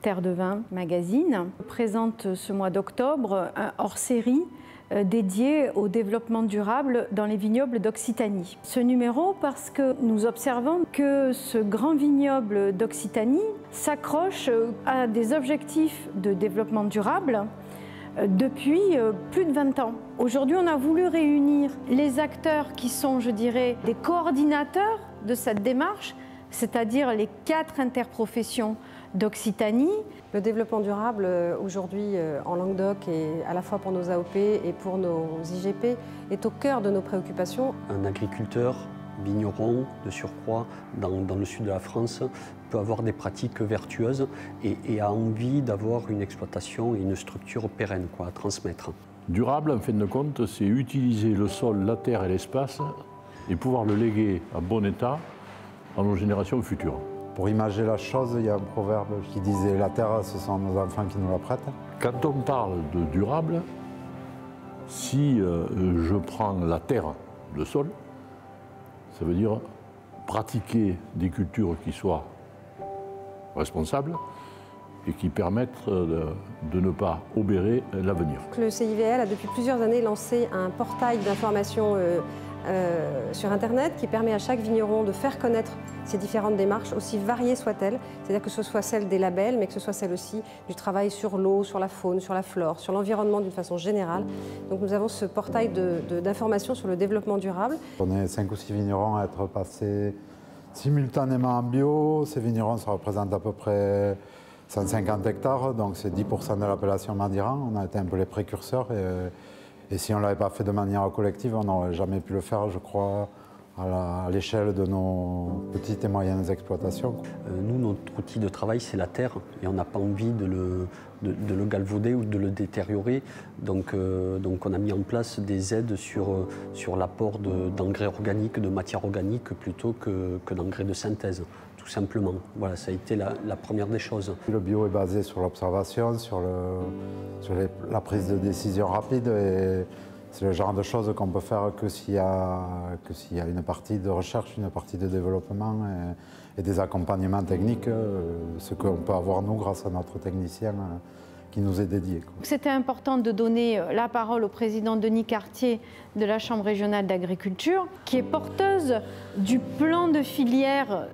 Terre de Vin Magazine présente ce mois d'octobre un hors-série dédié au développement durable dans les vignobles d'Occitanie. Ce numéro parce que nous observons que ce grand vignoble d'Occitanie s'accroche à des objectifs de développement durable depuis plus de 20 ans. Aujourd'hui, on a voulu réunir les acteurs qui sont, je dirais, des coordinateurs de cette démarche, c'est-à-dire les 4 interprofessions d'Occitanie. Le développement durable aujourd'hui en Languedoc, et à la fois pour nos AOP et pour nos IGP, est au cœur de nos préoccupations. Un agriculteur, vigneron de surcroît, dans le sud de la France, peut avoir des pratiques vertueuses et a envie d'avoir une exploitation et une structure pérenne à transmettre. Durable, en fin de compte, c'est utiliser le sol, la terre et l'espace et pouvoir le léguer en bon état à nos générations futures. Pour imager la chose, il y a un proverbe qui disait « La terre, ce sont nos enfants qui nous la prêtent ». Quand on parle de durable, si je prends la terre, le sol, ça veut dire pratiquer des cultures qui soient responsables et qui permettent de ne pas obérer l'avenir. Le CIVL a depuis plusieurs années lancé un portail d'information sur Internet qui permet à chaque vigneron de faire connaître ces différentes démarches, aussi variées soient-elles, c'est-à-dire que ce soit celle des labels, mais que ce soit celle aussi du travail sur l'eau, sur la faune, sur la flore, sur l'environnement d'une façon générale. Donc nous avons ce portail d'information sur le développement durable. On est 5 ou 6 vignerons à être passés simultanément en bio. Ces vignerons, ça représente à peu près 150 hectares, donc c'est 10% de l'appellation Madiran. On a été un peu les précurseurs et si on ne l'avait pas fait de manière collective, on n'aurait jamais pu le faire, je crois, à l'échelle de nos petites et moyennes exploitations. Nous, notre outil de travail, c'est la terre, et on n'a pas envie de le galvauder ou de le détériorer. Donc on a mis en place des aides sur l'apport d'engrais organiques, de matières organiques, plutôt que d'engrais de synthèse, tout simplement. Voilà, ça a été la première des choses. Le bio est basé sur l'observation, sur la prise de décision rapide, et c'est le genre de choses qu'on peut faire que s'il y a une partie de recherche, une partie de développement et des accompagnements techniques, ce qu'on peut avoir nous grâce à notre technicien qui nous est dédié. C'était important de donner la parole au président Denis Cartier de la Chambre régionale d'agriculture, qui est porteuse du plan de filière.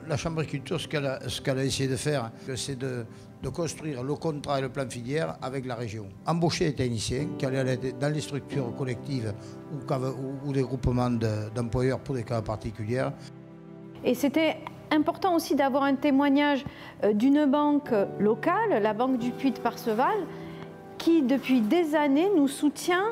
La Chambre d'agriculture, ce qu'elle a essayé de faire, c'est de construire le contrat et le plan filière avec la région. Embaucher des techniciens qui allaient aller dans les structures collectives ou des groupements d'employeurs pour des cas particuliers. Et c'était important aussi d'avoir un témoignage d'une banque locale, la Banque du Puy de Parseval, qui depuis des années nous soutient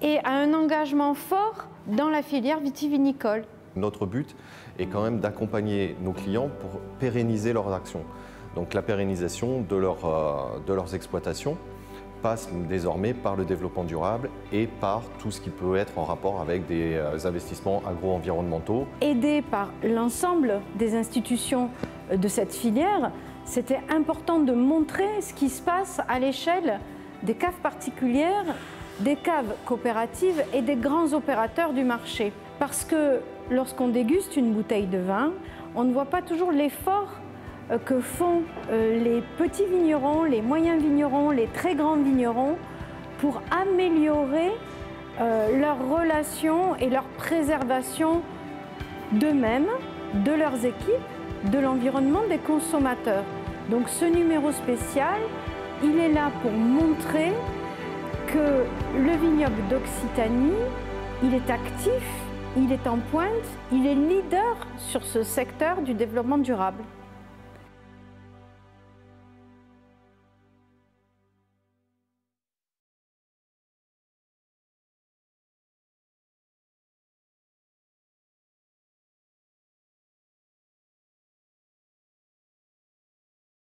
et a un engagement fort dans la filière vitivinicole. Notre but est quand même d'accompagner nos clients pour pérenniser leurs actions. Donc la pérennisation de leurs exploitations passe désormais par le développement durable et par tout ce qui peut être en rapport avec des investissements agro-environnementaux. Aidé par l'ensemble des institutions de cette filière, c'était important de montrer ce qui se passe à l'échelle des caves particulières, des caves coopératives et des grands opérateurs du marché. Parce que lorsqu'on déguste une bouteille de vin, on ne voit pas toujours l'effort que font les petits vignerons, les moyens vignerons, les très grands vignerons pour améliorer leurs relations et leur préservation d'eux-mêmes, de leurs équipes, de l'environnement des consommateurs. Donc ce numéro spécial, il est là pour montrer que le vignoble d'Occitanie, il est actif, il est en pointe, il est leader sur ce secteur du développement durable.